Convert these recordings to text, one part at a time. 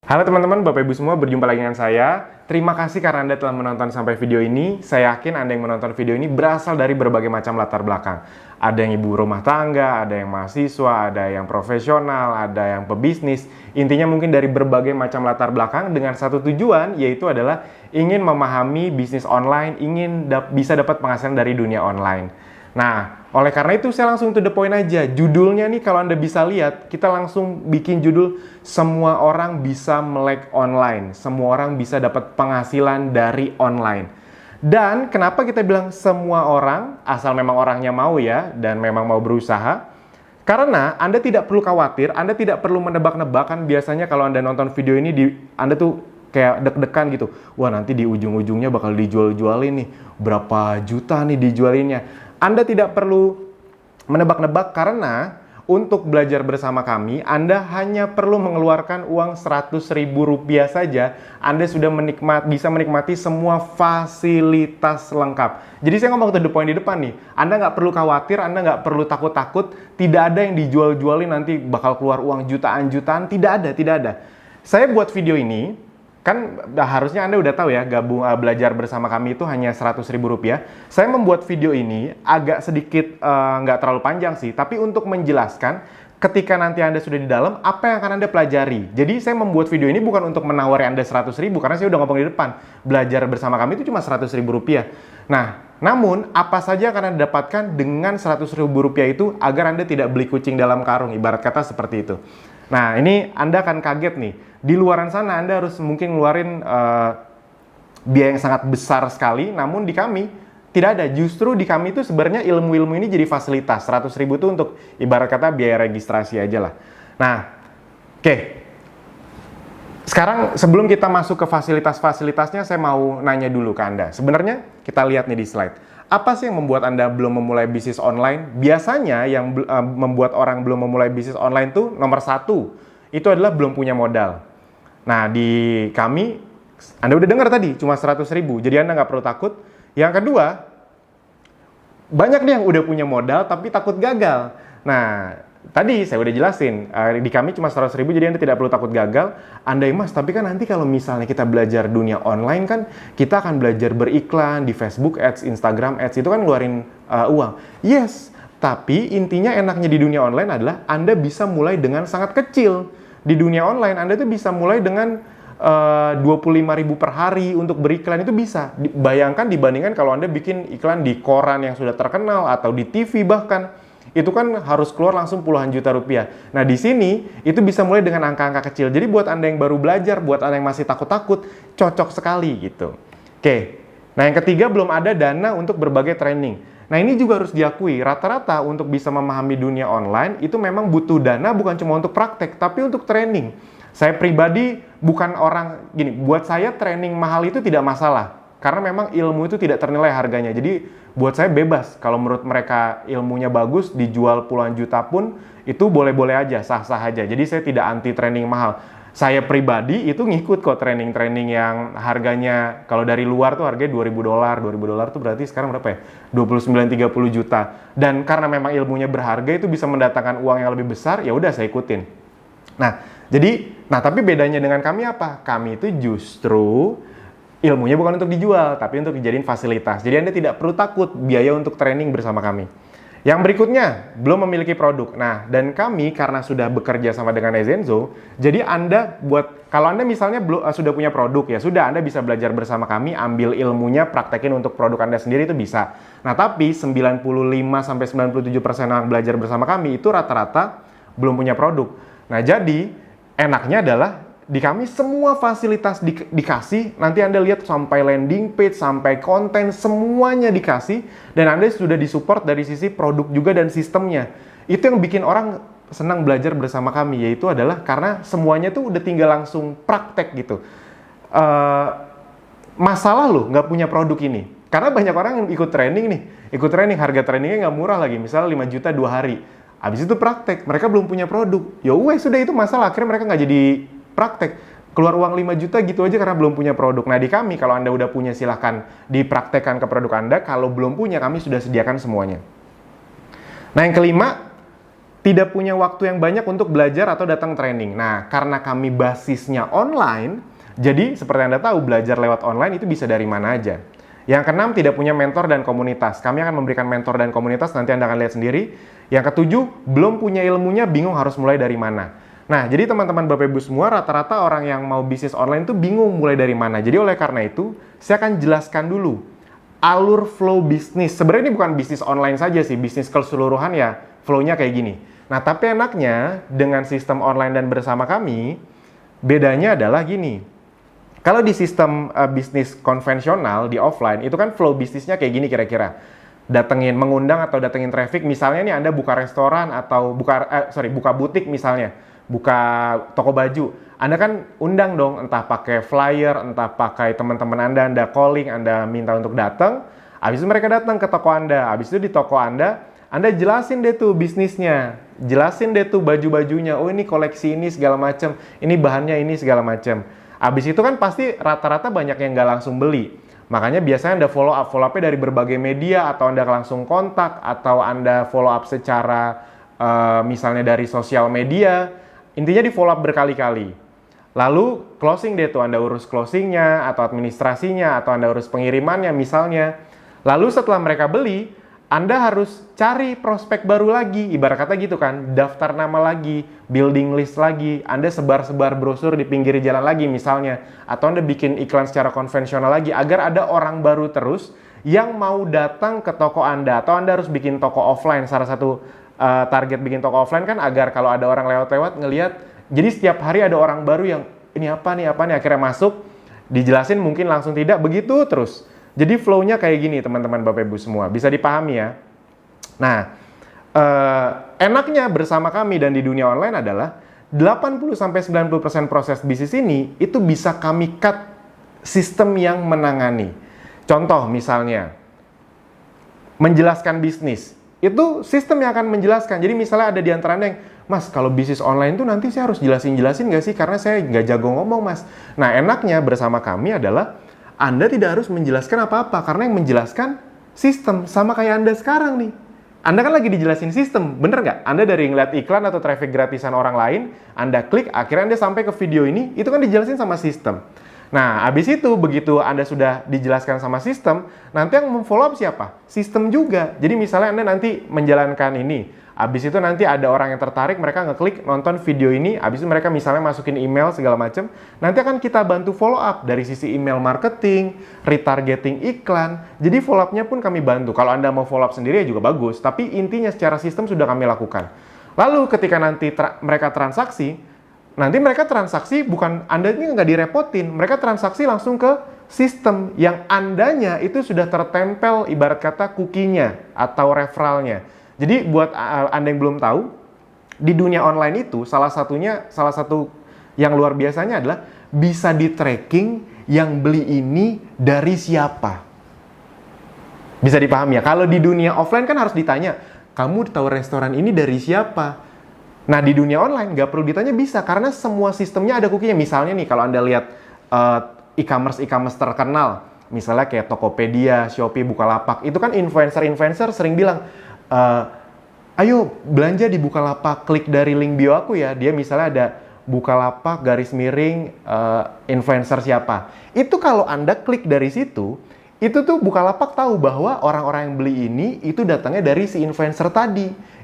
Halo teman-teman, Bapak Ibu semua, berjumpa lagi dengan saya. Terima kasih karena Anda telah menonton sampai video ini. Saya yakin Anda yang menonton video ini berasal dari berbagai macam latar belakang. Ada yang ibu rumah tangga, ada yang mahasiswa, ada yang profesional, ada yang pebisnis. Intinya mungkin dari berbagai macam latar belakang dengan satu tujuan, yaitu adalah ingin memahami bisnis online, ingin bisa dapat penghasilan dari dunia online. Nah, oleh karena itu saya langsung to the point aja. Judulnya nih kalau Anda bisa lihat, kita langsung bikin judul semua orang bisa melek online. Semua orang bisa dapat penghasilan dari online. Dan kenapa kita bilang semua orang, asal memang orangnya mau ya, dan memang mau berusaha. Karena Anda tidak perlu khawatir, Anda tidak perlu menebak-nebak. Kan biasanya kalau Anda nonton video ini, Anda tuh kayak deg-degan gitu. Wah, nanti di ujung-ujungnya bakal dijual-jualin nih. Berapa juta nih dijualinnya. Anda tidak perlu menebak-nebak karena untuk belajar bersama kami, Anda hanya perlu mengeluarkan uang Rp100.000 saja. Anda sudah bisa menikmati semua fasilitas lengkap. Jadi saya ngomong to the point di depan nih. Anda nggak perlu khawatir, Anda nggak perlu takut-takut. Tidak ada yang dijual-jualin nanti bakal keluar uang jutaan-jutaan. Tidak ada, tidak ada. Saya buat video ini, kan harusnya Anda udah tahu ya, belajar bersama kami itu hanya Rp100.000. Saya membuat video ini agak sedikit nggak terlalu panjang sih, tapi untuk menjelaskan ketika nanti Anda sudah di dalam, apa yang akan Anda pelajari. Jadi saya membuat video ini bukan untuk menawari Anda Rp100.000, karena saya udah ngomong di depan, belajar bersama kami itu cuma Rp100.000. Nah, namun apa saja akan Anda dapatkan dengan Rp100.000 itu agar Anda tidak beli kucing dalam karung, ibarat kata seperti itu. Nah, ini Anda akan kaget nih. Di luaran sana Anda harus mungkin ngeluarin biaya yang sangat besar sekali, namun di kami tidak ada. Justru di kami itu sebenarnya ilmu-ilmu ini jadi fasilitas. Rp100.000 itu untuk ibarat kata biaya registrasi aja lah. Nah, oke. Sekarang sebelum kita masuk ke fasilitas-fasilitasnya, saya mau nanya dulu ke Anda. Sebenarnya kita lihat nih di slide. Apa sih yang membuat Anda belum memulai bisnis online? Biasanya yang membuat orang belum memulai bisnis online tuh nomor satu, itu adalah belum punya modal. Nah, di kami, Anda udah dengar tadi, cuma Rp100.000. Jadi Anda nggak perlu takut. Yang kedua, banyak nih yang udah punya modal tapi takut gagal. Nah, tadi saya udah jelasin, di kami cuma Rp100.000, jadi Anda tidak perlu takut gagal. Anda Mas, tapi kan nanti kalau misalnya kita belajar dunia online kan, kita akan belajar beriklan di Facebook Ads, Instagram Ads, itu kan ngeluarin uang. Yes, tapi intinya enaknya di dunia online adalah Anda bisa mulai dengan sangat kecil. Di dunia online, Anda tuh bisa mulai dengan Rp25.000 per hari untuk beriklan, itu bisa. Bayangkan dibandingkan kalau Anda bikin iklan di koran yang sudah terkenal atau di TV bahkan. Itu kan harus keluar langsung puluhan juta rupiah. Nah, di sini itu bisa mulai dengan angka-angka kecil. Jadi buat Anda yang baru belajar, buat Anda yang masih takut-takut, cocok sekali gitu. Oke. Nah, yang ketiga, belum ada dana untuk berbagai training. Nah, ini juga harus diakui, rata-rata untuk bisa memahami dunia online itu memang butuh dana bukan cuma untuk praktek, tapi untuk training. Saya pribadi bukan orang gini, buat saya training mahal itu tidak masalah. Karena memang ilmu itu tidak ternilai harganya. Jadi buat saya bebas. Kalau menurut mereka ilmunya bagus, dijual puluhan juta pun, itu boleh-boleh aja, sah-sah aja. Jadi saya tidak anti training mahal. Saya pribadi itu ngikut kok training-training yang harganya, kalau dari luar tuh harganya $2.000. $2.000 tuh berarti sekarang berapa ya? 29-30 juta. Dan karena memang ilmunya berharga, itu bisa mendatangkan uang yang lebih besar, ya udah saya ikutin. Nah, tapi bedanya dengan kami apa? Kami itu justru ilmunya bukan untuk dijual, tapi untuk dijadiin fasilitas. Jadi Anda tidak perlu takut biaya untuk training bersama kami. Yang berikutnya, belum memiliki produk. Nah, dan kami karena sudah bekerja sama dengan Ezenzo, jadi kalau Anda misalnya sudah punya produk, ya sudah Anda bisa belajar bersama kami, ambil ilmunya, praktekin untuk produk Anda sendiri itu bisa. Nah, tapi 95-97% yang belajar bersama kami itu rata-rata belum punya produk. Nah, jadi enaknya adalah di kami semua fasilitas dikasih, nanti Anda lihat sampai landing page, sampai konten, semuanya dikasih, dan Anda sudah disupport dari sisi produk juga dan sistemnya. Itu yang bikin orang senang belajar bersama kami, yaitu adalah karena semuanya tuh udah tinggal langsung praktek gitu. Masalah loh nggak punya produk ini, karena banyak orang yang ikut training, harga trainingnya nggak murah lagi, misalnya 5 juta 2 hari. Habis itu praktek, mereka belum punya produk. Ya sudah itu masalah, akhirnya mereka nggak jadi praktek, keluar uang 5 juta gitu aja karena belum punya produk. Nah, di kami kalau Anda udah punya silahkan dipraktekkan ke produk Anda, kalau belum punya kami sudah sediakan semuanya. Nah, yang kelima, tidak punya waktu yang banyak untuk belajar atau datang training. Nah, karena kami basisnya online, jadi seperti Anda tahu, belajar lewat online itu bisa dari mana aja. Yang keenam, tidak punya mentor dan komunitas. Kami akan memberikan mentor dan komunitas, nanti Anda akan lihat sendiri. Yang ketujuh, belum punya ilmunya, bingung harus mulai dari mana. Nah, jadi teman-teman Bapak Ibu semua, rata-rata orang yang mau bisnis online itu bingung mulai dari mana. Jadi oleh karena itu, saya akan jelaskan dulu alur flow bisnis. Sebenarnya ini bukan bisnis online saja sih, bisnis keseluruhan ya, flow-nya kayak gini. Nah, tapi enaknya dengan sistem online dan bersama kami, bedanya adalah gini. Kalau di sistem bisnis konvensional, di offline, itu kan flow bisnisnya kayak gini kira-kira. Mengundang atau datengin traffic, misalnya nih Anda buka restoran atau buka butik misalnya, buka toko baju. Anda kan undang dong, entah pakai flyer, entah pakai teman-teman Anda calling, Anda minta untuk datang. Habis itu mereka datang ke toko Anda. Habis itu di toko Anda jelasin deh tuh bisnisnya. Jelasin deh tuh baju-bajunya. Oh, ini koleksi ini segala macam. Ini bahannya ini segala macam. Habis itu kan pasti rata-rata banyak yang nggak langsung beli. Makanya biasanya Anda follow up-nya dari berbagai media, atau Anda langsung kontak, atau Anda follow up secara misalnya dari sosial media. Intinya di follow up berkali-kali. Lalu closing deh tuh, Anda urus closingnya, atau administrasinya, atau Anda urus pengirimannya misalnya. Lalu setelah mereka beli, Anda harus cari prospek baru lagi, ibarat kata gitu kan, daftar nama lagi, building list lagi, Anda sebar-sebar brosur di pinggir jalan lagi misalnya, atau Anda bikin iklan secara konvensional lagi, agar ada orang baru terus yang mau datang ke toko Anda, atau Anda harus bikin toko offline. Salah satu target bikin toko offline kan agar kalau ada orang lewat-lewat ngelihat, jadi setiap hari ada orang baru yang ini apa nih, akhirnya masuk, dijelasin mungkin langsung tidak, begitu terus. Jadi flow-nya kayak gini teman-teman Bapak Ibu semua, bisa dipahami ya. Nah, enaknya bersama kami dan di dunia online adalah 80-90% proses bisnis ini itu bisa kami cut sistem yang menangani. Contoh misalnya, menjelaskan bisnis, itu sistem yang akan menjelaskan. Jadi misalnya ada di antara Anda yang, Mas, kalau bisnis online tuh nanti saya harus jelasin nggak sih? Karena saya nggak jago ngomong, Mas. Nah, enaknya bersama kami adalah Anda tidak harus menjelaskan apa-apa, karena yang menjelaskan sistem, sama kayak Anda sekarang nih. Anda kan lagi dijelasin sistem, bener nggak? Anda dari ngeliat iklan atau traffic gratisan orang lain, Anda klik, akhirnya Anda sampai ke video ini, itu kan dijelasin sama sistem. Nah, habis itu, begitu Anda sudah dijelaskan sama sistem, nanti yang memfollow up siapa? Sistem juga. Jadi misalnya Anda nanti menjalankan ini, habis itu nanti ada orang yang tertarik, mereka ngeklik nonton video ini, habis itu mereka misalnya masukin email segala macam, nanti akan kita bantu follow up dari sisi email marketing, retargeting iklan. Jadi follow up-nya pun kami bantu. Kalau Anda mau follow up sendiri ya juga bagus, tapi intinya secara sistem sudah kami lakukan. Lalu ketika nanti mereka transaksi, nanti mereka transaksi bukan Anda ini nggak direpotin, mereka transaksi langsung ke sistem yang Andanya itu sudah tertempel ibarat kata cookie-nya atau referralnya. Jadi buat Anda yang belum tahu, di dunia online itu salah satu yang luar biasanya adalah bisa di tracking yang beli ini dari siapa. Bisa dipahami ya? Kalau di dunia offline kan harus ditanya, kamu tahu restoran ini dari siapa? Nah, di dunia online nggak perlu ditanya, bisa, karena semua sistemnya ada cookie-nya. Misalnya nih, kalau Anda lihat e-commerce terkenal, misalnya kayak Tokopedia, Shopee, Bukalapak, itu kan influencer sering bilang, ayo belanja di Bukalapak, klik dari link bio aku ya. Dia misalnya ada Bukalapak influencer siapa. Itu kalau Anda klik dari situ, itu tuh Bukalapak tahu bahwa orang-orang yang beli ini itu datangnya dari si influencer tadi.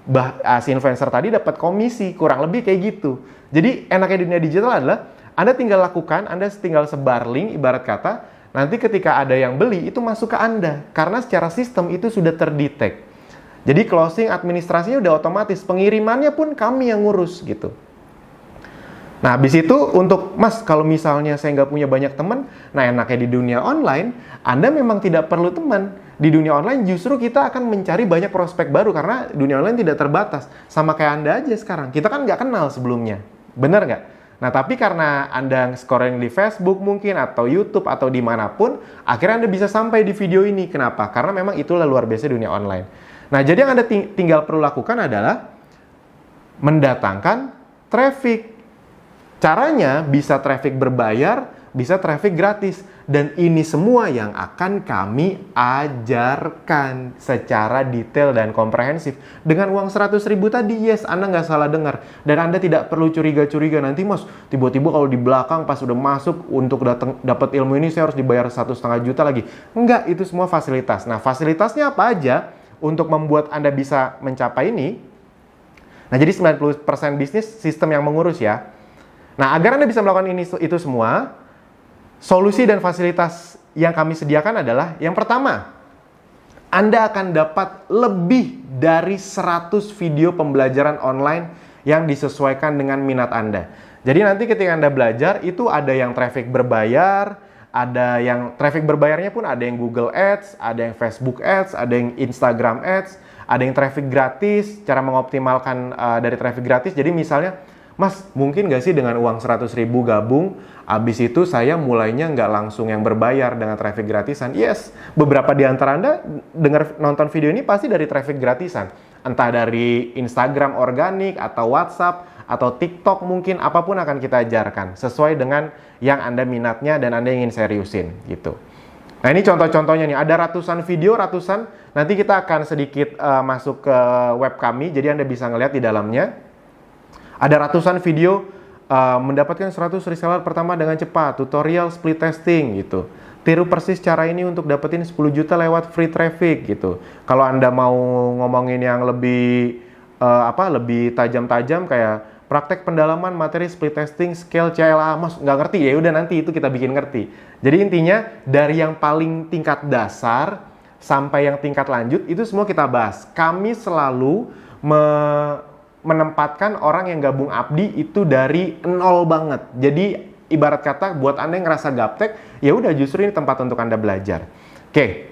Si influencer tadi dapat komisi, kurang lebih kayak gitu. Jadi enaknya dunia digital adalah Anda tinggal lakukan, Anda tinggal sebar link ibarat kata, nanti ketika ada yang beli itu masuk ke Anda, karena secara sistem itu sudah terdetek. Jadi closing administrasinya udah otomatis, pengirimannya pun kami yang ngurus gitu. Nah, habis itu untuk, Mas, kalau misalnya saya nggak punya banyak teman, nah enaknya di dunia online, Anda memang tidak perlu teman. Di dunia online justru kita akan mencari banyak prospek baru, karena dunia online tidak terbatas. Sama kayak Anda aja sekarang, kita kan nggak kenal sebelumnya. Bener nggak? Nah, tapi karena Anda scoring di Facebook mungkin, atau YouTube, atau dimanapun, akhirnya Anda bisa sampai di video ini. Kenapa? Karena memang itulah luar biasa dunia online. Nah, jadi yang Anda tinggal perlu lakukan adalah mendatangkan traffic. Caranya bisa traffic berbayar, bisa traffic gratis. Dan ini semua yang akan kami ajarkan secara detail dan komprehensif. Dengan uang 100.000 tadi, yes, Anda nggak salah dengar. Dan Anda tidak perlu curiga-curiga, nanti Mas, tiba-tiba kalau di belakang pas udah masuk untuk dapat ilmu ini saya harus dibayar 1,5 juta lagi. Enggak, itu semua fasilitas. Nah, fasilitasnya apa aja untuk membuat Anda bisa mencapai ini? Nah, jadi 90% bisnis sistem yang mengurus ya. Nah, agar Anda bisa melakukan itu semua, solusi dan fasilitas yang kami sediakan adalah, yang pertama, Anda akan dapat lebih dari 100 video pembelajaran online yang disesuaikan dengan minat Anda. Jadi nanti ketika Anda belajar, itu ada yang traffic berbayar, ada yang traffic berbayarnya pun ada yang Google Ads, ada yang Facebook Ads, ada yang Instagram Ads, ada yang traffic gratis, cara mengoptimalkan dari traffic gratis. Jadi misalnya, Mas, mungkin nggak sih dengan uang 100.000 gabung, abis itu saya mulainya nggak langsung yang berbayar dengan traffic gratisan? Yes, beberapa di antara Anda nonton video ini pasti dari traffic gratisan. Entah dari Instagram organik, atau WhatsApp, atau TikTok mungkin, apapun akan kita ajarkan. Sesuai dengan yang Anda minatnya dan Anda ingin seriusin, gitu. Nah, ini contoh-contohnya nih, ada ratusan video, nanti kita akan sedikit masuk ke web kami, jadi Anda bisa ngeliat di dalamnya. Ada ratusan video mendapatkan 100 reseller pertama dengan cepat, tutorial split testing gitu. Tiru persis cara ini untuk dapetin 10 juta lewat free traffic gitu. Kalau Anda mau ngomongin yang lebih lebih tajam-tajam kayak praktek pendalaman materi split testing scale CLA, Mas nggak ngerti ya udah nanti itu kita bikin ngerti. Jadi intinya dari yang paling tingkat dasar sampai yang tingkat lanjut itu semua kita bahas. Kami selalu menempatkan orang yang gabung Abdi itu dari nol banget. Jadi ibarat kata buat Anda yang ngerasa gaptek, ya udah justru ini tempat untuk Anda belajar. Oke.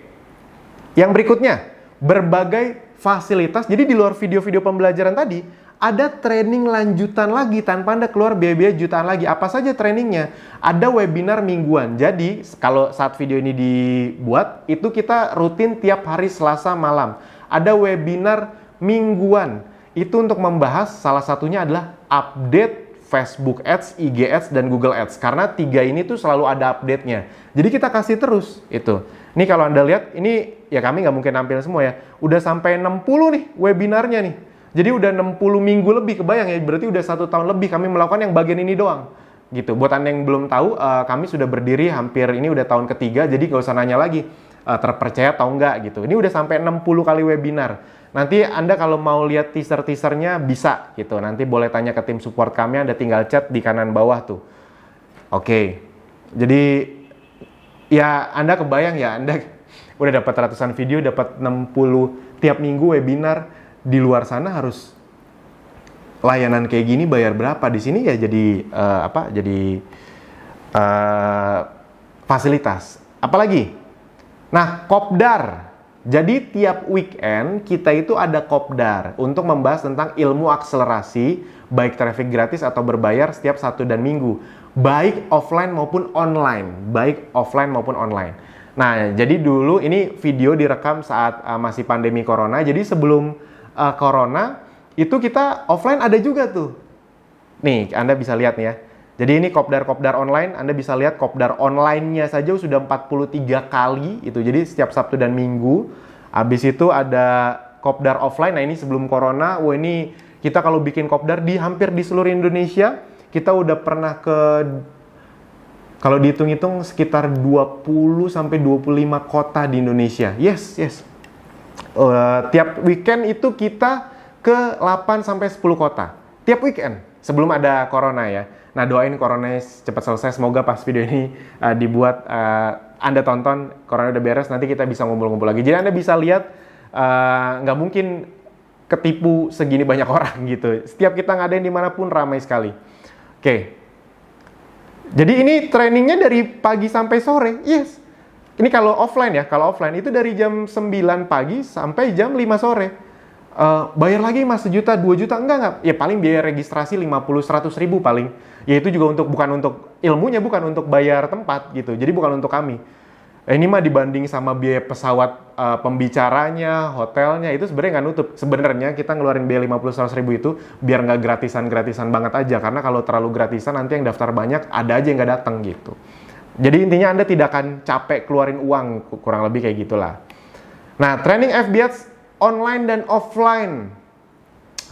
Yang berikutnya, berbagai fasilitas. Jadi di luar video-video pembelajaran tadi, ada training lanjutan lagi tanpa Anda keluar biaya-biaya jutaan lagi. Apa saja trainingnya? Ada webinar mingguan. Jadi kalau saat video ini dibuat, itu kita rutin tiap hari Selasa malam. Ada webinar mingguan. Itu untuk membahas salah satunya adalah update Facebook Ads, IG Ads, dan Google Ads. Karena 3 ini tuh selalu ada update-nya. Jadi kita kasih terus itu. Ini kalau Anda lihat, ini ya kami nggak mungkin tampil semua ya. Udah sampai 60 nih webinarnya nih. Jadi udah 60 minggu lebih, kebayang ya, berarti udah 1 tahun lebih kami melakukan yang bagian ini doang. Gitu. Buat Anda yang belum tahu, kami sudah berdiri hampir, ini udah tahun ketiga, jadi nggak usah nanya lagi terpercaya atau enggak gitu. Ini udah sampai 60 kali webinar. Nanti Anda kalau mau lihat teaser-teasernya bisa gitu. Nanti boleh tanya ke tim support kami, Anda tinggal chat di kanan bawah tuh. Oke. Jadi ya Anda kebayang ya, Anda udah dapat ratusan video, dapat 60 tiap minggu webinar. Di luar sana harus layanan kayak gini bayar berapa? Di sini ya jadi fasilitas. Apalagi? Nah, kopdar. Jadi tiap weekend kita itu ada kopdar untuk membahas tentang ilmu akselerasi baik traffic gratis atau berbayar setiap Sabtu dan Minggu, baik offline maupun online, Nah, jadi dulu ini video direkam saat masih pandemi corona. Jadi sebelum corona itu kita offline ada juga tuh. Nih, Anda bisa lihat nih ya. Jadi ini kopdar online, Anda bisa lihat kopdar online-nya saja sudah 43 kali itu. Jadi setiap Sabtu dan Minggu. Habis itu ada kopdar offline. Nah, ini sebelum corona. Wah, ini kita kalau bikin kopdar di hampir di seluruh Indonesia, kita udah pernah kalau dihitung-hitung sekitar 20 sampai 25 kota di Indonesia. Yes. Tiap weekend itu kita ke 8 sampai 10 kota. Tiap weekend sebelum ada corona ya. Nah, doain corona cepat selesai. Semoga pas video ini dibuat, Anda tonton, corona udah beres, nanti kita bisa ngumpul-ngumpul lagi. Jadi Anda bisa lihat, nggak mungkin ketipu segini banyak orang gitu. Setiap kita ngadain dimanapun ramai sekali. Oke. Jadi ini trainingnya dari pagi sampai sore. Yes. Ini kalau offline ya. Kalau offline itu dari jam 9 pagi sampai jam 5 sore. Bayar lagi Mas 1 juta, 2 juta? Enggak. Ya paling biaya registrasi 50-100 ribu paling. Ya itu juga bukan untuk ilmunya, bukan untuk bayar tempat gitu. Jadi bukan untuk kami. Ini mah dibanding sama biaya pesawat, pembicaranya, hotelnya, itu sebenarnya nggak nutup. Sebenarnya kita ngeluarin biaya 50-100 ribu itu biar nggak gratisan-gratisan banget aja. Karena kalau terlalu gratisan nanti yang daftar banyak, ada aja yang nggak datang gitu. Jadi intinya Anda tidak akan capek keluarin uang, kurang lebih kayak gitulah. Nah, training FBATS online dan offline.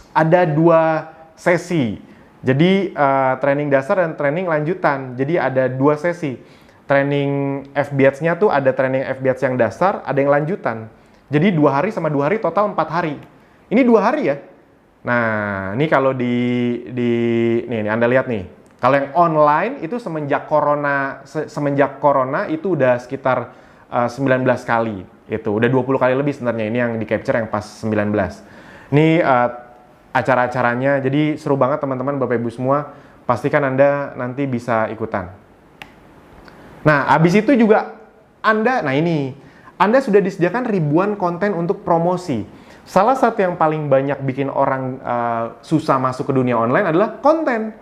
Ada 2 sesi. Jadi training dasar dan training lanjutan. Jadi ada 2 sesi. Training FBATS-nya tuh ada training FBATS yang dasar, ada yang lanjutan. Jadi 2 hari sama 2 hari, total 4 hari. Ini 2 hari ya. Nah, ini kalau nih Anda lihat nih. Kalau yang online itu semenjak corona itu udah sekitar 19 kali. Itu udah 20 kali lebih sebenarnya. Ini yang di capture yang pas 19. Ini acara-acaranya, jadi seru banget teman-teman, Bapak Ibu semua. Pastikan Anda nanti bisa ikutan. Nah, habis itu juga Anda sudah disediakan ribuan konten untuk promosi. Salah satu yang paling banyak bikin orang susah masuk ke dunia online adalah konten.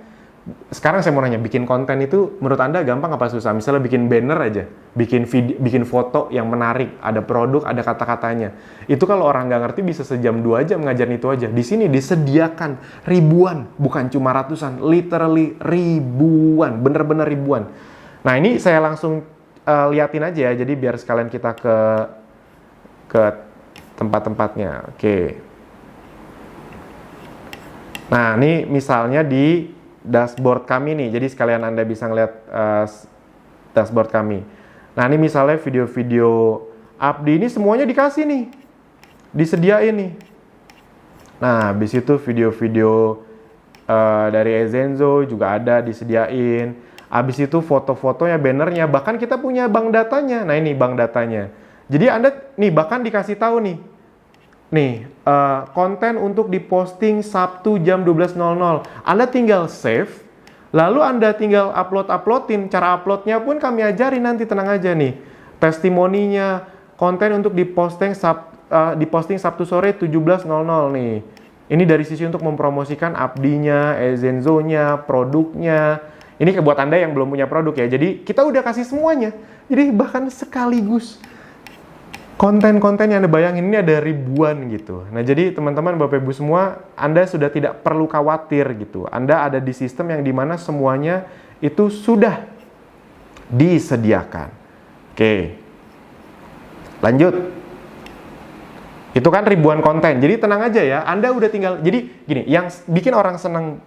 Sekarang saya mau nanya, bikin konten itu menurut Anda gampang apa susah? Misalnya bikin banner aja, bikin video, bikin foto yang menarik, ada produk, ada kata-katanya. Itu kalau orang nggak ngerti bisa sejam 2 jam ngajarin itu aja. Di sini disediakan ribuan, bukan cuma ratusan, literally ribuan, bener-bener ribuan. Nah, ini saya langsung liatin aja ya, jadi biar sekalian kita ke tempat-tempatnya. Oke. Nah, ini misalnya di dashboard kami nih, jadi sekalian Anda bisa ngeliat dashboard kami. Nah, ini misalnya video-video Abdi ini semuanya dikasih nih, disediain nih. Nah, habis itu video-video dari Ezenzo juga ada disediain. Habis itu foto-fotonya, bannernya, bahkan kita punya bank datanya. Nah, ini bank datanya. Jadi Anda nih bahkan dikasih tahu nih, konten untuk diposting Sabtu jam 12.00. Anda tinggal save, lalu Anda tinggal uploadin. Cara uploadnya pun kami ajarin nanti, tenang aja nih. Testimoninya, konten untuk diposting Sabtu sore 17.00 nih. Ini dari sisi untuk mempromosikan Abdinya, Ezenzo-nya, produknya. Ini buat Anda yang belum punya produk ya. Jadi kita udah kasih semuanya. Jadi bahkan sekaligus konten-konten yang Anda bayangin ini ada ribuan gitu. Nah, jadi teman-teman, Bapak Ibu semua, Anda sudah tidak perlu khawatir gitu. Anda ada di sistem yang dimana semuanya itu sudah disediakan. Oke. Lanjut. Itu kan ribuan konten. Jadi tenang aja ya. Anda udah tinggal. Jadi gini, yang bikin orang senang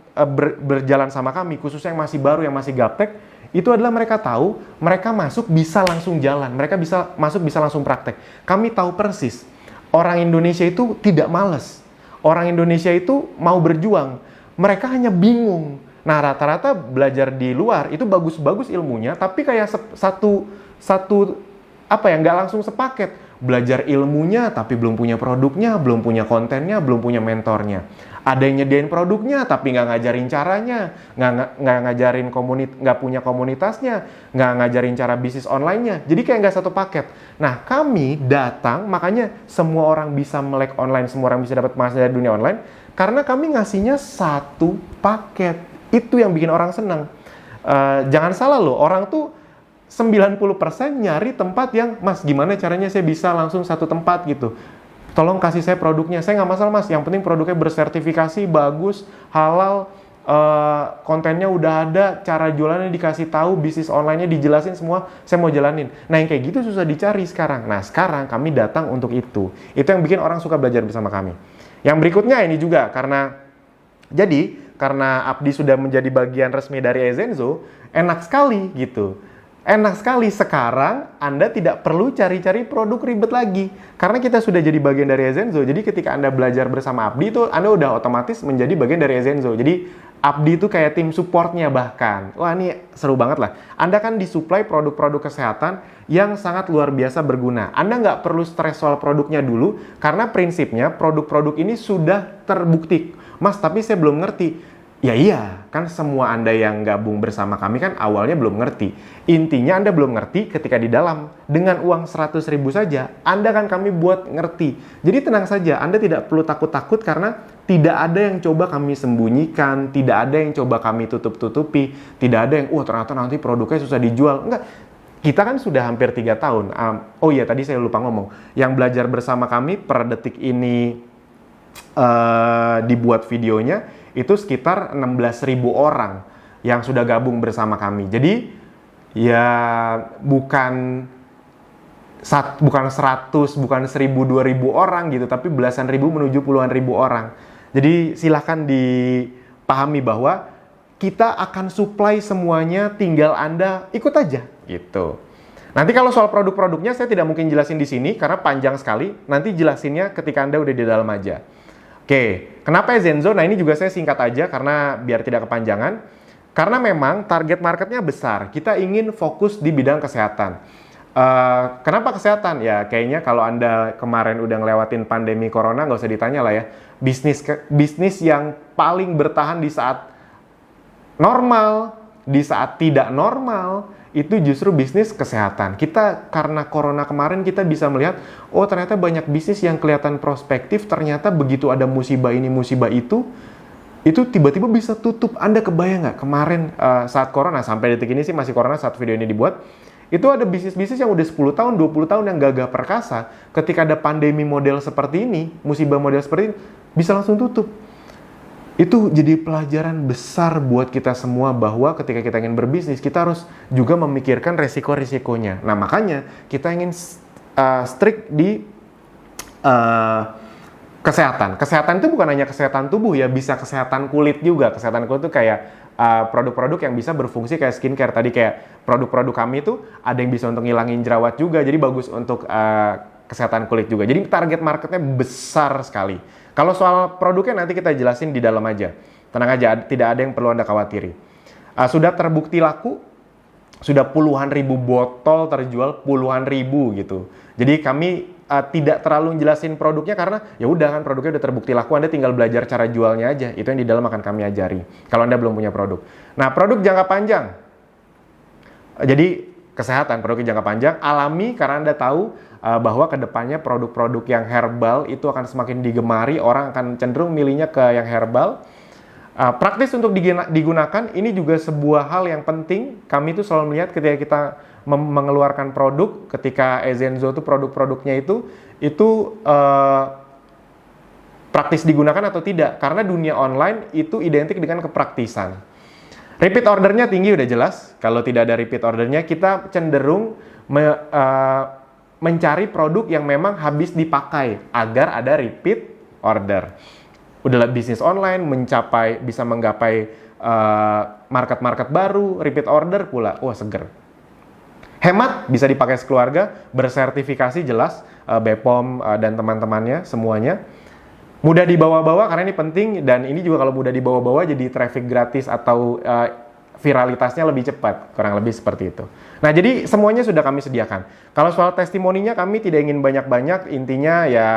berjalan sama kami, khususnya yang masih baru, yang masih gaptek, itu adalah mereka tahu, mereka masuk bisa langsung jalan, mereka bisa masuk bisa langsung praktek. Kami tahu persis, orang Indonesia itu tidak malas, orang Indonesia itu mau berjuang, mereka hanya bingung. Nah, rata-rata belajar di luar itu bagus-bagus ilmunya, tapi kayak nggak langsung sepaket. Belajar ilmunya tapi belum punya produknya, belum punya kontennya, belum punya mentornya. Ada yang nyediain produknya tapi nggak ngajarin caranya, nggak ngajarin nggak punya komunitasnya, nggak ngajarin cara bisnis online-nya. Jadi kayak nggak satu paket. Nah, kami datang, makanya semua orang bisa melek online, semua orang bisa dapat penghasilan dari dunia online, karena kami ngasihnya satu paket. Itu yang bikin orang senang. Jangan salah loh, orang tuh 90% nyari tempat yang, Mas, gimana caranya saya bisa langsung satu tempat gitu. Tolong kasih saya produknya. Saya nggak masalah, Mas. Yang penting produknya bersertifikasi, bagus, halal, kontennya udah ada, cara jualannya dikasih tahu, bisnis online-nya dijelasin semua, saya mau jalanin. Nah, yang kayak gitu susah dicari sekarang. Nah, sekarang kami datang untuk itu. Itu yang bikin orang suka belajar bersama kami. Yang berikutnya ini juga, karena Abdi sudah menjadi bagian resmi dari Ezenzo, enak sekali gitu. Enak sekali sekarang Anda tidak perlu cari-cari produk ribet lagi. Karena kita sudah jadi bagian dari Ezenzo. Jadi ketika Anda belajar bersama Abdi itu Anda udah otomatis menjadi bagian dari Ezenzo. Jadi Abdi itu kayak tim supportnya bahkan. Wah, ini seru banget lah. Anda kan disuplai produk-produk kesehatan yang sangat luar biasa berguna. Anda nggak perlu stres soal produknya dulu. Karena prinsipnya produk-produk ini sudah terbukti. Mas, tapi saya belum ngerti. Ya iya, kan semua Anda yang gabung bersama kami kan awalnya belum ngerti. Intinya Anda belum ngerti ketika di dalam. Dengan uang 100.000 saja, Anda kan kami buat ngerti. Jadi tenang saja, Anda tidak perlu takut-takut karena tidak ada yang coba kami sembunyikan, tidak ada yang coba kami tutup-tutupi, tidak ada yang, ternyata nanti produknya susah dijual. Enggak, kita kan sudah hampir 3 tahun. Oh iya, tadi saya lupa ngomong. Yang belajar bersama kami per detik ini dibuat videonya, itu sekitar 16.000 orang yang sudah gabung bersama kami. Jadi, ya bukan 100, bukan 1.000, 2.000 orang gitu, tapi belasan ribu menuju puluhan ribu orang. Jadi, silahkan dipahami bahwa kita akan supply semuanya, tinggal Anda ikut aja gitu. Nanti kalau soal produk-produknya saya tidak mungkin jelasin di sini karena panjang sekali. Nanti jelasinnya ketika Anda udah di dalam aja. Oke, kenapa Zenzo? Nah ini juga saya singkat aja karena biar tidak kepanjangan. Karena memang target marketnya besar. Kita ingin fokus di bidang kesehatan. Kenapa kesehatan? Ya kayaknya kalau Anda kemarin udah ngelewatin pandemi corona nggak usah ditanya lah ya. Bisnis yang paling bertahan di saat normal, di saat tidak normal, itu justru bisnis kesehatan. Kita karena corona kemarin kita bisa melihat, oh ternyata banyak bisnis yang kelihatan prospektif, ternyata begitu ada musibah ini, musibah itu tiba-tiba bisa tutup. Anda kebayang nggak kemarin saat corona, sampai detik ini sih masih corona saat video ini dibuat, itu ada bisnis-bisnis yang udah 10 tahun, 20 tahun yang gagah perkasa, ketika ada pandemi model seperti ini, musibah model seperti ini, bisa langsung tutup. Itu jadi pelajaran besar buat kita semua bahwa ketika kita ingin berbisnis, kita harus juga memikirkan resiko-risikonya. Nah, makanya kita ingin strict di kesehatan. Kesehatan itu bukan hanya kesehatan tubuh ya, bisa kesehatan kulit juga. Kesehatan kulit itu kayak produk-produk yang bisa berfungsi kayak skincare. Tadi kayak produk-produk kami itu ada yang bisa untuk ngilangin jerawat juga, jadi bagus untuk kesehatan kulit juga. Jadi target marketnya besar sekali. Kalau soal produknya nanti kita jelasin di dalam aja. Tenang aja, tidak ada yang perlu Anda khawatiri. Sudah terbukti laku, sudah puluhan ribu botol terjual, puluhan ribu gitu. Jadi kami tidak terlalu jelasin produknya karena ya udah kan produknya udah terbukti laku, Anda tinggal belajar cara jualnya aja. Itu yang di dalam akan kami ajari. Kalau Anda belum punya produk. Nah, produk jangka panjang. Jadi kesehatan, produk jangka panjang, alami karena Anda tahu bahwa kedepannya produk-produk yang herbal itu akan semakin digemari, orang akan cenderung milihnya ke yang herbal. Praktis untuk digunakan, ini juga sebuah hal yang penting. Kami itu selalu melihat ketika kita mengeluarkan produk, ketika Ezenzo itu produk-produknya itu praktis digunakan atau tidak. Karena dunia online itu identik dengan kepraktisan. Repeat ordernya tinggi udah jelas. Kalau tidak ada repeat ordernya, kita cenderung mencari produk yang memang habis dipakai agar ada repeat order. Udah bisnis online bisa menggapai market-market baru, repeat order pula, wah seger. Hemat, bisa dipakai sekeluarga, bersertifikasi jelas, BPOM dan teman-temannya semuanya. Mudah dibawa-bawa karena ini penting, dan ini juga kalau mudah dibawa-bawa jadi traffic gratis atau viralitasnya lebih cepat, kurang lebih seperti itu. Nah, jadi semuanya sudah kami sediakan. Kalau soal testimoninya kami tidak ingin banyak-banyak, intinya ya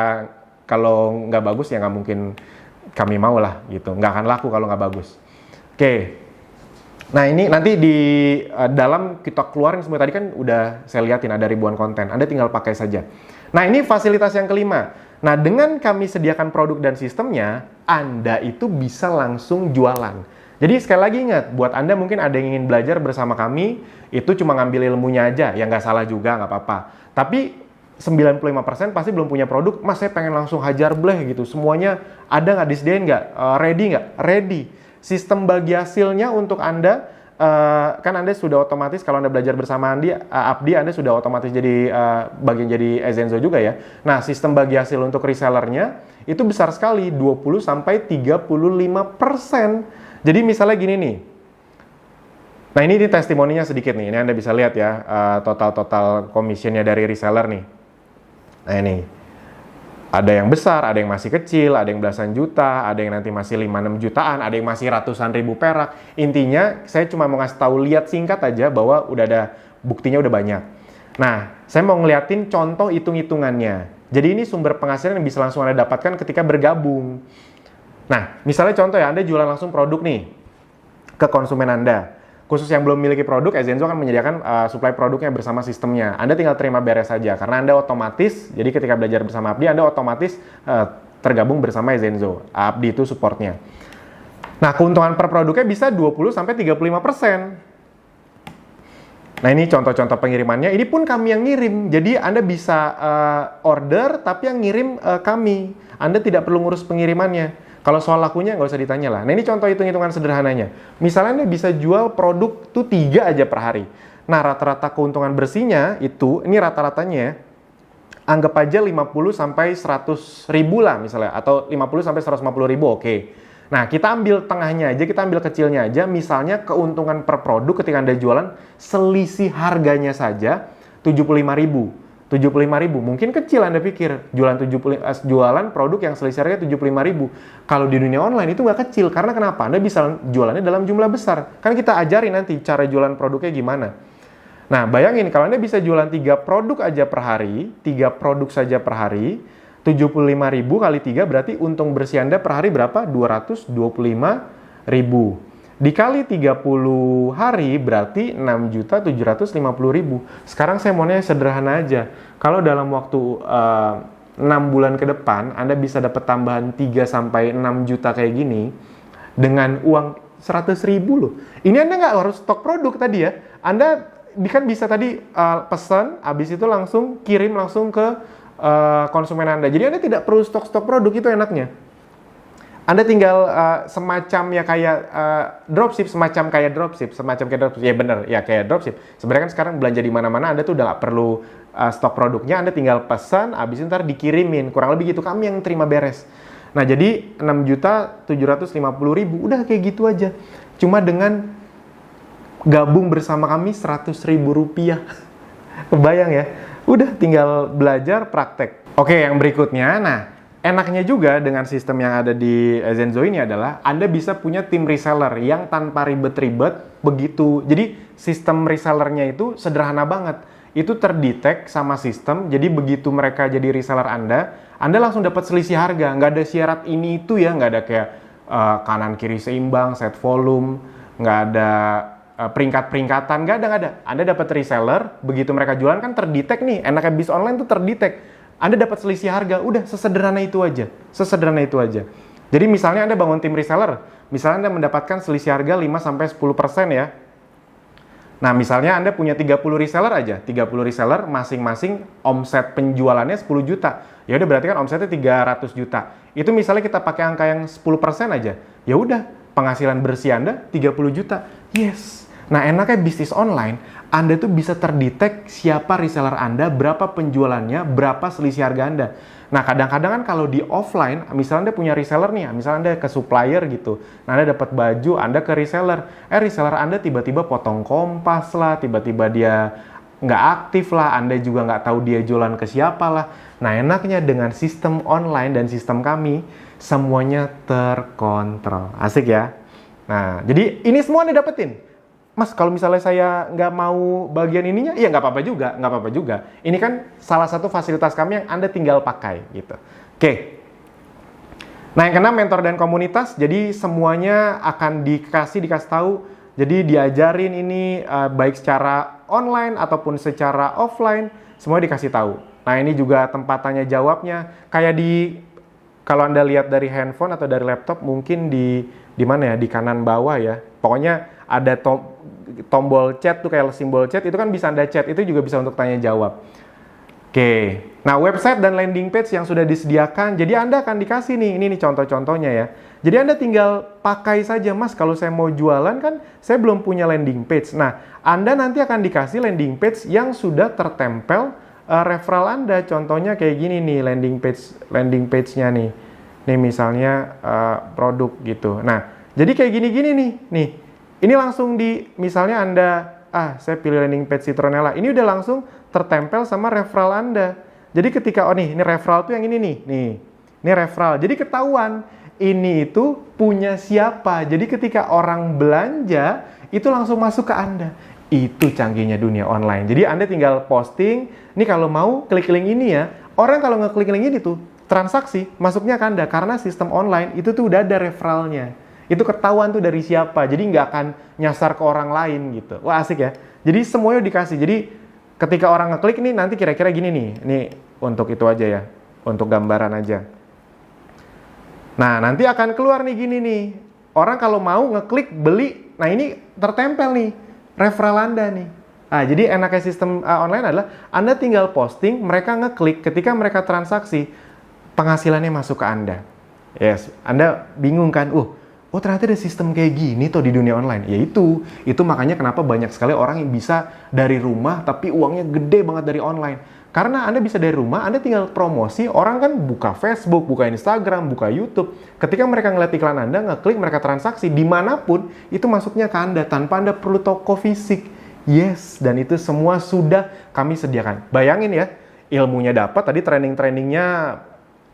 kalau nggak bagus ya nggak mungkin kami mau lah gitu, nggak akan laku kalau nggak bagus. Oke. Nah, ini nanti di dalam kita keluarin semua, tadi kan udah saya liatin ada ribuan konten, Anda tinggal pakai saja. Nah, ini fasilitas yang kelima. Nah, dengan kami sediakan produk dan sistemnya, Anda itu bisa langsung jualan. Jadi sekali lagi ingat, buat Anda mungkin ada yang ingin belajar bersama kami, itu cuma ngambil ilmunya aja, ya nggak salah juga, nggak apa-apa. Tapi 95% pasti belum punya produk, Mas saya pengen langsung hajar bleh gitu, semuanya ada nggak, disediain nggak, ready nggak? Ready. Sistem bagi hasilnya untuk Anda, kan Anda sudah otomatis, kalau Anda belajar bersama Abdi, Anda sudah otomatis jadi bagian jadi Ezenzo juga ya. Nah, sistem bagi hasil untuk resellernya, itu besar sekali, 20-35%. Jadi misalnya gini nih, nah ini testimoninya sedikit nih, ini Anda bisa lihat ya, total commissionnya dari reseller nih. Nah ini, ada yang besar, ada yang masih kecil, ada yang belasan juta, ada yang nanti masih 5-6 jutaan, ada yang masih ratusan ribu perak. Intinya, saya cuma mau ngasih tahu, lihat singkat aja bahwa udah ada, buktinya udah banyak. Nah, saya mau ngeliatin contoh hitung-hitungannya. Jadi ini sumber penghasilan yang bisa langsung Anda dapatkan ketika bergabung. Nah, misalnya contoh ya, Anda jualan langsung produk nih ke konsumen Anda. Khusus yang belum memiliki produk, Ezenzo akan menyediakan supply produknya bersama sistemnya. Anda tinggal terima beres saja, karena Anda otomatis, jadi ketika belajar bersama Abdi, Anda otomatis tergabung bersama Ezenzo. Abdi itu supportnya. Nah, keuntungan per produknya bisa 20-35%. Nah, ini contoh-contoh pengirimannya. Ini pun kami yang ngirim. Jadi Anda bisa order, tapi yang ngirim kami. Anda tidak perlu ngurus pengirimannya. Kalau soal lakunya nggak usah ditanya lah. Nah, ini contoh hitung-hitungan sederhananya. Misalnya Anda bisa jual produk tuh 3 aja per hari. Nah, rata-rata keuntungan bersihnya itu, ini rata-ratanya ya, anggap aja 50 sampai 100 ribu lah misalnya. Atau 50 sampai 150 ribu, oke. Nah, kita ambil tengahnya aja, kita ambil kecilnya aja. Misalnya keuntungan per produk ketika Anda jualan, selisih harganya saja 75.000. 75.000, mungkin kecil Anda pikir. Jualan produk yang selisih harganya 75.000. Kalau di dunia online itu nggak kecil. Karena kenapa? Anda bisa jualannya dalam jumlah besar. Kan kita ajarin nanti cara jualan produknya gimana. Nah, bayangin kalau Anda bisa jualan 3 produk aja per hari, 3 produk saja per hari, 75.000 kali 3 berarti untung bersih Anda per hari berapa? 225.000. Dikali 30 hari berarti 6.750.000. Sekarang saya maunya sederhana aja. Kalau dalam waktu 6 bulan ke depan Anda bisa dapat tambahan 3 sampai 6 juta kayak gini dengan uang 100.000 loh. Ini Anda nggak harus stok produk tadi ya. Anda kan bisa tadi pesan, habis itu langsung kirim langsung ke konsumen Anda. Jadi Anda tidak perlu stok-stok produk, itu enaknya. Anda tinggal semacam ya kayak dropship, semacam kayak dropship. Ya bener, ya kayak dropship. Sebenarnya kan sekarang belanja di mana-mana Anda tuh udah nggak perlu stok produknya, Anda tinggal pesan, habis itu ntar dikirimin. Kurang lebih gitu, kami yang terima beres. Nah, jadi 6.750.000, udah kayak gitu aja. Cuma dengan gabung bersama kami 100.000 rupiah. Kebayang ya? Udah tinggal belajar praktek. Oke, yang berikutnya, nah enaknya juga dengan sistem yang ada di Zenzo ini adalah Anda bisa punya tim reseller yang tanpa ribet-ribet begitu. Jadi sistem resellernya itu sederhana banget. Itu terdetek sama sistem, jadi begitu mereka jadi reseller Anda langsung dapat selisih harga. Nggak ada syarat ini itu ya, nggak ada kayak kanan kiri seimbang, set volume, nggak ada peringkat-peringkatan, nggak ada. Anda dapat reseller, begitu mereka jualan kan terdetek nih, enaknya bis online tuh terdetek. Anda dapat selisih harga, udah sesederhana itu aja. Jadi misalnya Anda bangun tim reseller, misalnya Anda mendapatkan selisih harga 5-10% ya. Nah, misalnya Anda punya 30 reseller aja, 30 reseller masing-masing omset penjualannya 10 juta. Ya udah berarti kan omsetnya 300 juta. Itu misalnya kita pakai angka yang 10% aja. Ya udah, penghasilan bersih Anda 30 juta. Yes. Nah, enaknya bisnis online, Anda tuh bisa terdetek siapa reseller Anda, berapa penjualannya, berapa selisih harga Anda. Nah, kadang-kadang kan kalau di offline, misalnya Anda punya reseller nih, misalnya Anda ke supplier gitu. Nah, Anda dapat baju, Anda ke reseller. Reseller Anda tiba-tiba potong kompas lah, tiba-tiba dia nggak aktif lah, Anda juga nggak tahu dia jualan ke siapa lah. Nah, enaknya dengan sistem online dan sistem kami, semuanya terkontrol. Asik ya? Nah, jadi ini semua Anda dapetin. Mas, kalau misalnya saya nggak mau bagian ininya, ya nggak apa-apa juga. Ini kan salah satu fasilitas kami yang Anda tinggal pakai, gitu. Oke. Nah, yang keenam, mentor dan komunitas. Jadi semuanya akan dikasih tahu. Jadi diajarin ini baik secara online ataupun secara offline, semua dikasih tahu. Nah, ini juga tempat tanya jawabnya. Kayak kalau Anda lihat dari handphone atau dari laptop, mungkin di mana ya, di kanan bawah ya. Pokoknya ada tombol chat tuh, kayak simbol chat, itu kan bisa Anda chat, itu juga bisa untuk tanya jawab. Oke, nah website dan landing page yang sudah disediakan, jadi Anda akan dikasih nih, ini nih contoh-contohnya ya. Jadi Anda tinggal pakai saja, Mas, kalau saya mau jualan kan saya belum punya landing page. Nah, Anda nanti akan dikasih landing page yang sudah tertempel referral Anda. Contohnya kayak gini nih, landing page-nya nih. Nih misalnya produk gitu. Nah, jadi kayak gini-gini nih. Ini langsung misalnya Anda, saya pilih landing page Citronella. Ini udah langsung tertempel sama referral Anda. Jadi ketika, ini referral tuh yang ini nih. Ini referral. Jadi ketahuan, ini itu punya siapa. Jadi ketika orang belanja, itu langsung masuk ke Anda. Itu canggihnya dunia online. Jadi Anda tinggal posting, nih kalau mau klik link ini ya. Orang kalau ngeklik link ini tuh, transaksi masuknya ke Anda. Karena sistem online itu tuh udah ada referralnya. Itu ketahuan tuh dari siapa, jadi nggak akan nyasar ke orang lain gitu. Wah, asik ya. Jadi semuanya dikasih. Jadi ketika orang ngeklik nih, nanti kira-kira gini nih. Ini untuk itu aja ya, untuk gambaran aja. Nah, nanti akan keluar nih gini nih. Orang kalau mau ngeklik beli, nah ini tertempel nih referral Anda nih. Jadi enaknya sistem online adalah Anda tinggal posting, mereka ngeklik, ketika mereka transaksi, penghasilannya masuk ke Anda. Yes, Anda bingung kan? Oh ternyata ada sistem kayak gini tuh di dunia online. Ya itu makanya kenapa banyak sekali orang yang bisa dari rumah tapi uangnya gede banget dari online. Karena Anda bisa dari rumah, Anda tinggal promosi, orang kan buka Facebook, buka Instagram, buka YouTube. Ketika mereka ngeliat iklan Anda, ngeklik, mereka transaksi, dimanapun, itu masuknya ke Anda, tanpa Anda perlu toko fisik. Yes, dan itu semua sudah kami sediakan. Bayangin ya, ilmunya dapat, tadi training-trainingnya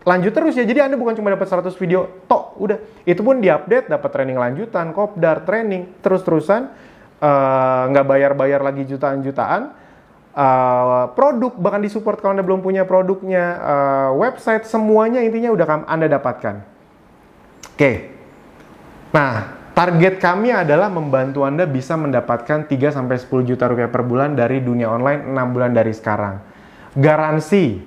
lanjut terus ya. Jadi Anda bukan cuma dapat 100 video, udah. Itu pun diupdate, dapat training lanjutan, kopdar, training, terus-terusan, nggak bayar-bayar lagi jutaan-jutaan. Produk bahkan disupport kalau Anda belum punya produknya, website, semuanya intinya udah Anda dapatkan. Oke. Nah, target kami adalah membantu Anda bisa mendapatkan 3-10 juta rupiah per bulan dari dunia online 6 bulan dari sekarang. Garansi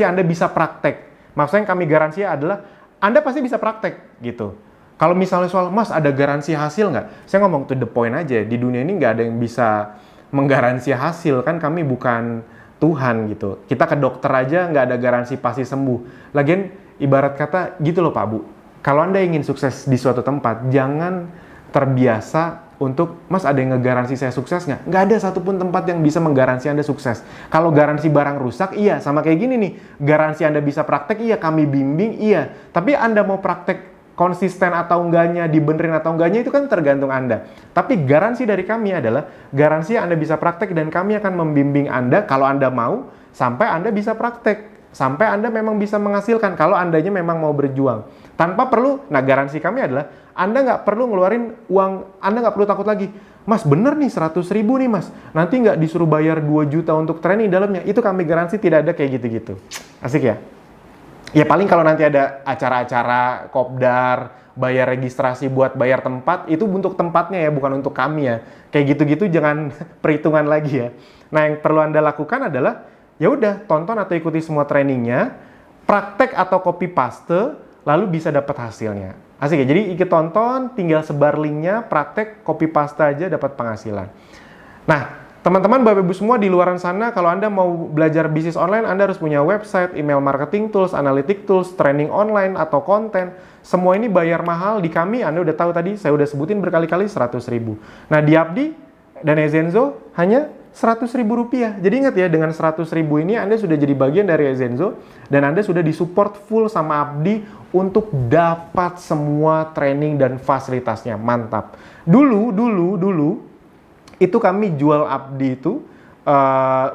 Anda bisa praktek. Maksudnya yang kami garansi adalah Anda pasti bisa praktek gitu. Kalau misalnya soal, Mas ada garansi hasil nggak? Saya ngomong to the point aja, di dunia ini nggak ada yang bisa menggaransi hasil, kan kami bukan Tuhan gitu. Kita ke dokter aja nggak ada garansi pasti sembuh. Lagian ibarat kata gitu loh Pak Bu, kalau Anda ingin sukses di suatu tempat, jangan terbiasa untuk, Mas ada yang ngegaransi saya sukses nggak? Nggak ada satupun tempat yang bisa menggaransi Anda sukses. Kalau garansi barang rusak, iya. Sama kayak gini nih, garansi Anda bisa praktek, iya. Kami bimbing, iya. Tapi Anda mau praktek konsisten atau enggaknya, dibenerin atau enggaknya, itu kan tergantung Anda. Tapi garansi dari kami adalah, garansi Anda bisa praktek dan kami akan membimbing Anda, kalau Anda mau, sampai Anda bisa praktek. Sampai Anda memang bisa menghasilkan, kalau Andanya memang mau berjuang. Tanpa perlu, garansi kami adalah, Anda nggak perlu ngeluarin uang, Anda nggak perlu takut lagi. Mas bener nih 100 ribu nih mas, nanti nggak disuruh bayar 2 juta untuk training dalamnya. Itu kami garansi tidak ada kayak gitu-gitu. Asik ya? Ya paling kalau nanti ada acara-acara kopdar, bayar registrasi buat bayar tempat, itu untuk tempatnya ya, bukan untuk kami ya. Kayak gitu-gitu jangan perhitungan lagi ya. Nah yang perlu Anda lakukan adalah, ya udah tonton atau ikuti semua trainingnya, praktek atau copy paste, lalu bisa dapat hasilnya. Asik ya, jadi ikut tonton, tinggal sebar linknya, praktek, copy paste aja dapat penghasilan. Nah, teman-teman, Bapak Ibu semua di luaran sana, kalau Anda mau belajar bisnis online, Anda harus punya website, email marketing tools, analytic tools, training online, atau konten. Semua ini bayar mahal di kami, Anda udah tahu tadi, saya udah sebutin berkali-kali 100 ribu. Nah, di Abdi dan Ezenzo hanya 100 ribu rupiah. Jadi ingat ya, dengan 100 ribu ini Anda sudah jadi bagian dari Ezenzo, dan Anda sudah disupport full sama Abdi untuk dapat semua training dan fasilitasnya. Mantap. Dulu, itu kami jual Abdi itu,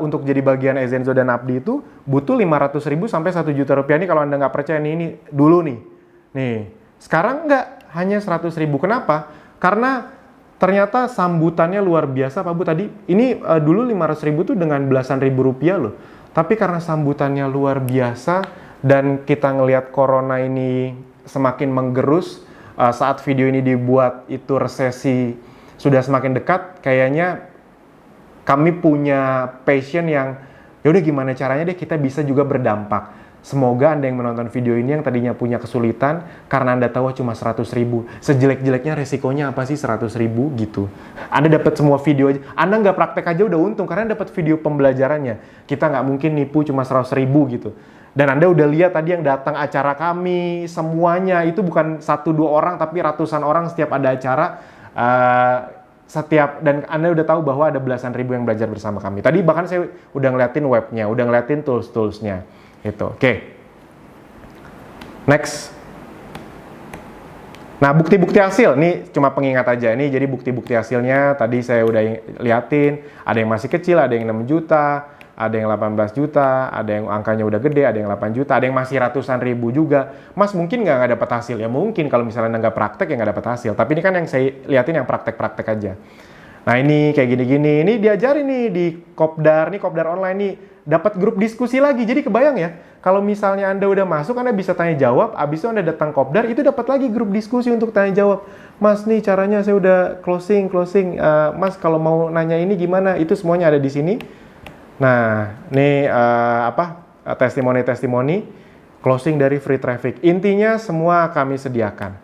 untuk jadi bagian Ezenzo dan Abdi itu, butuh 500 ribu sampai 1 juta rupiah. Ini kalau Anda nggak percaya, ini dulu nih. Sekarang nggak, hanya 100 ribu. Kenapa? Karena ternyata sambutannya luar biasa Pak Bu tadi. Ini dulu 500 ribu tuh dengan belasan ribu rupiah loh. Tapi karena sambutannya luar biasa, dan kita ngelihat corona ini semakin menggerus, saat video ini dibuat itu resesi sudah semakin dekat, kayaknya kami punya passion yang, yaudah gimana caranya deh kita bisa juga berdampak. Semoga Anda yang menonton video ini yang tadinya punya kesulitan, karena Anda tahu cuma 100 ribu, sejelek-jeleknya resikonya apa sih 100 ribu gitu. Anda dapat semua video aja, Anda nggak praktek aja udah untung, karena dapat video pembelajarannya. Kita nggak mungkin nipu cuma 100 ribu gitu. Dan Anda udah lihat tadi yang datang acara kami, semuanya itu bukan 1-2 orang, tapi ratusan orang setiap ada acara. Dan Anda udah tahu bahwa ada belasan ribu yang belajar bersama kami. Tadi bahkan saya udah ngeliatin webnya, udah ngeliatin tools-toolsnya. Itu, oke. Next. Nah, bukti-bukti hasil, ini cuma pengingat aja. Ini jadi bukti-bukti hasilnya, tadi saya udah liatin, ada yang masih kecil, ada yang 6 juta, ada yang 18 juta, ada yang angkanya udah gede, ada yang 8 juta, ada yang masih ratusan ribu juga. Mas mungkin nggak dapat hasil? Ya mungkin, kalau misalnya nggak praktek ya nggak dapat hasil. Tapi ini kan yang saya liatin yang praktek-praktek aja. Nah ini kayak gini-gini, ini diajarin nih di kopdar, nih kopdar online nih, dapat grup diskusi lagi. Jadi kebayang ya, kalau misalnya Anda udah masuk, Anda bisa tanya jawab, abis itu Anda datang kopdar, itu dapat lagi grup diskusi untuk tanya jawab. Mas nih caranya saya udah closing, Mas kalau mau nanya ini gimana? Itu semuanya ada di sini. Nah, ini testimoni-testimoni closing dari free traffic. Intinya semua kami sediakan.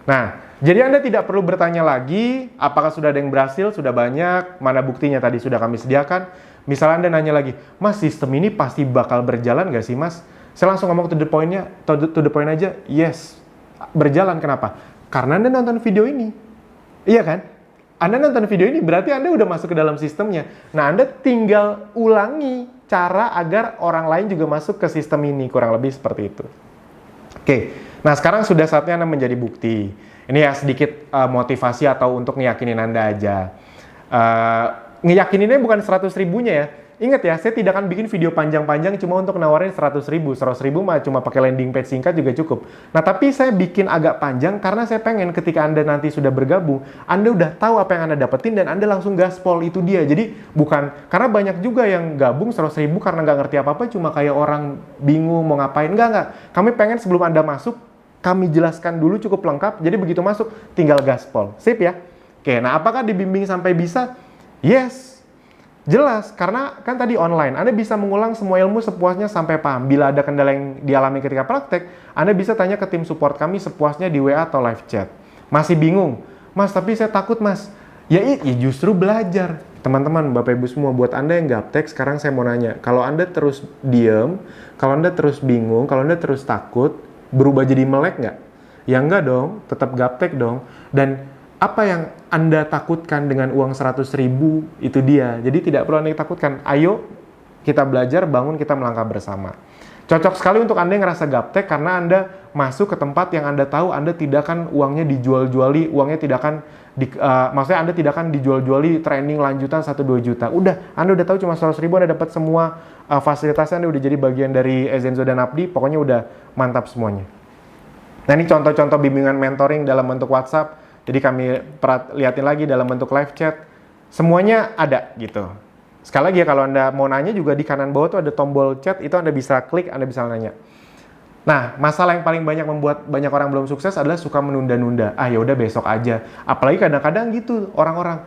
Nah, Jadi Anda tidak perlu bertanya lagi, apakah sudah ada yang berhasil, sudah banyak, mana buktinya tadi sudah kami sediakan. Misalnya Anda nanya lagi, Mas, sistem ini pasti bakal berjalan nggak sih, Mas? Saya langsung ngomong to the point aja, yes, berjalan. Kenapa? Karena Anda nonton video ini. Iya kan? Anda nonton video ini berarti Anda udah masuk ke dalam sistemnya. Nah, Anda tinggal ulangi cara agar orang lain juga masuk ke sistem ini, kurang lebih seperti itu. Oke, nah sekarang sudah saatnya Anda menjadi bukti. Ini ya sedikit motivasi atau untuk ngeyakinin Anda aja. Ngeyakininnya bukan 100 ribunya ya. Ingat ya, saya tidak akan bikin video panjang-panjang cuma untuk nawarin 100 ribu. 100 ribu mah cuma pakai landing page singkat juga cukup. Nah, tapi saya bikin agak panjang karena saya pengen ketika Anda nanti sudah bergabung, Anda udah tahu apa yang Anda dapetin dan Anda langsung gaspol, itu dia. Jadi bukan, karena banyak juga yang gabung 100 ribu karena nggak ngerti apa-apa, cuma kayak orang bingung mau ngapain. Enggak. Kami pengen sebelum Anda masuk, kami jelaskan dulu cukup lengkap, jadi begitu masuk, tinggal gaspol. Sip ya? Oke, nah apakah dibimbing sampai bisa? Yes, jelas, karena kan tadi online, Anda bisa mengulang semua ilmu sepuasnya sampai paham. Bila ada kendala yang dialami ketika praktek, Anda bisa tanya ke tim support kami sepuasnya di WA atau live chat. Masih bingung? Mas, tapi saya takut, Mas. Ya justru belajar. Teman-teman, Bapak Ibu semua, buat Anda yang gaptek, sekarang saya mau nanya, kalau Anda terus diem, kalau Anda terus bingung, kalau Anda terus takut, berubah jadi melek nggak? Ya enggak dong, tetap gaptek dong. Dan apa yang Anda takutkan dengan uang 100 ribu, itu dia. Jadi tidak perlu Anda takutkan. Ayo kita belajar, bangun, kita melangkah bersama. Cocok sekali untuk Anda yang ngerasa gaptek karena Anda masuk ke tempat yang Anda tahu Anda tidak akan uangnya dijual-juali, uangnya tidak akan maksudnya Anda tidak akan dijual-juali training lanjutan 1-2 juta. Udah, Anda udah tahu cuma 100 ribu Anda dapat semua fasilitasnya, Anda udah jadi bagian dari Ezenzo dan Abdi, pokoknya udah mantap semuanya. Nah, ini contoh-contoh bimbingan mentoring dalam bentuk WhatsApp. Jadi kami liatin lagi dalam bentuk live chat. Semuanya ada gitu. Sekali lagi ya, kalau Anda mau nanya juga di kanan bawah tuh ada tombol chat, itu Anda bisa klik, Anda bisa nanya. Nah, masalah yang paling banyak membuat banyak orang belum sukses adalah suka menunda-nunda. Ya udah besok aja. Apalagi kadang-kadang gitu orang-orang.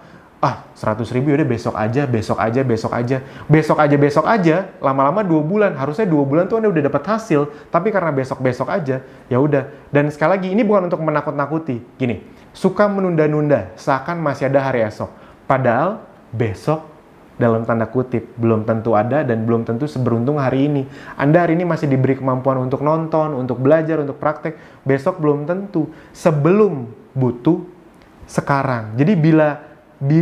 100 ribu ya udah besok aja. Lama-lama 2 bulan. Harusnya 2 bulan tuh Anda udah dapat hasil. Tapi karena besok aja, ya udah. Dan sekali lagi, ini bukan untuk menakut-nakuti. Gini, suka menunda-nunda seakan masih ada hari esok. Padahal besok dalam tanda kutip belum tentu ada dan belum tentu seberuntung hari ini. Anda hari ini masih diberi kemampuan untuk nonton, untuk belajar, untuk praktek. Besok belum tentu. Sebelum butuh, sekarang. Jadi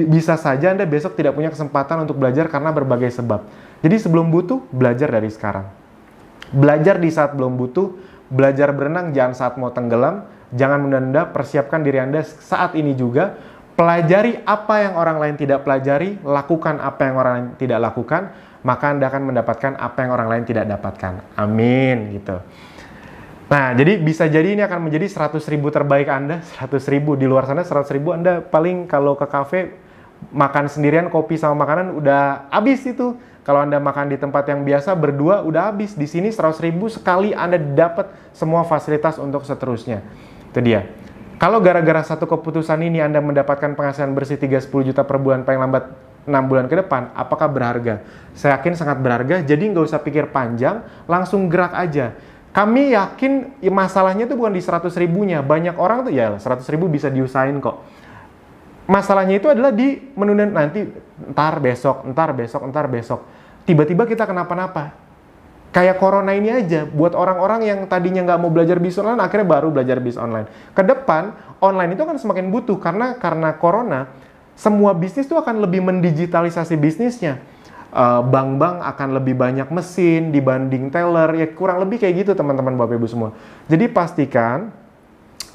bisa saja Anda besok tidak punya kesempatan untuk belajar karena berbagai sebab. Jadi sebelum butuh, belajar dari sekarang. Belajar di saat belum butuh, belajar berenang jangan saat mau tenggelam, jangan menunda, persiapkan diri Anda saat ini juga. Pelajari apa yang orang lain tidak pelajari, lakukan apa yang orang lain tidak lakukan, maka Anda akan mendapatkan apa yang orang lain tidak dapatkan. Amin, gitu. Nah, jadi bisa jadi ini akan menjadi 100 ribu terbaik Anda, 100 ribu. Di luar sana 100 ribu Anda paling kalau ke kafe, makan sendirian, kopi sama makanan udah habis itu. Kalau Anda makan di tempat yang biasa, berdua udah habis. Di sini 100 ribu sekali Anda dapat semua fasilitas untuk seterusnya. Itu dia. Kalau gara-gara satu keputusan ini Anda mendapatkan penghasilan bersih 3-10 juta per bulan paling lambat 6 bulan ke depan, apakah berharga? Saya yakin sangat berharga, jadi nggak usah pikir panjang, langsung gerak aja. Kami yakin masalahnya itu bukan di 100 ribunya. Banyak orang tuh, ya 100 ribu bisa diusahain kok. Masalahnya itu adalah di menunda nanti, ntar besok. Tiba-tiba kita kenapa-napa. Kayak corona ini aja, buat orang-orang yang tadinya nggak mau belajar bisnis online, akhirnya baru belajar bisnis online. Ke depan, online itu akan semakin butuh, karena corona, semua bisnis itu akan lebih mendigitalisasi bisnisnya. Bank-bank akan lebih banyak mesin dibanding teller, ya kurang lebih kayak gitu teman-teman Bapak Ibu semua. Jadi pastikan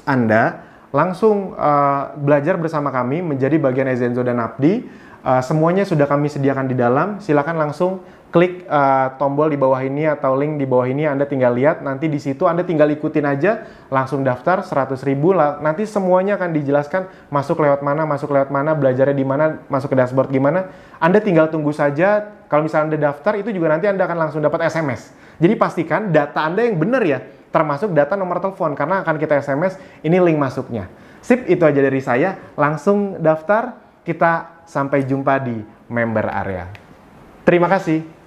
Anda langsung belajar bersama kami menjadi bagian Ezenzo dan Abdi. Semuanya sudah kami sediakan di dalam, silakan langsung klik tombol di bawah ini atau link di bawah ini, Anda tinggal lihat, nanti di situ Anda tinggal ikutin aja, langsung daftar 100 ribu, nanti semuanya akan dijelaskan masuk lewat mana, belajarnya di mana, masuk ke dashboard gimana, Anda tinggal tunggu saja. Kalau misalnya Anda daftar, itu juga nanti Anda akan langsung dapat SMS. Jadi pastikan data Anda yang benar ya, termasuk data nomor telepon, karena akan kita SMS, ini link masuknya. Sip, itu aja dari saya, langsung daftar, kita sampai jumpa di member area. Terima kasih.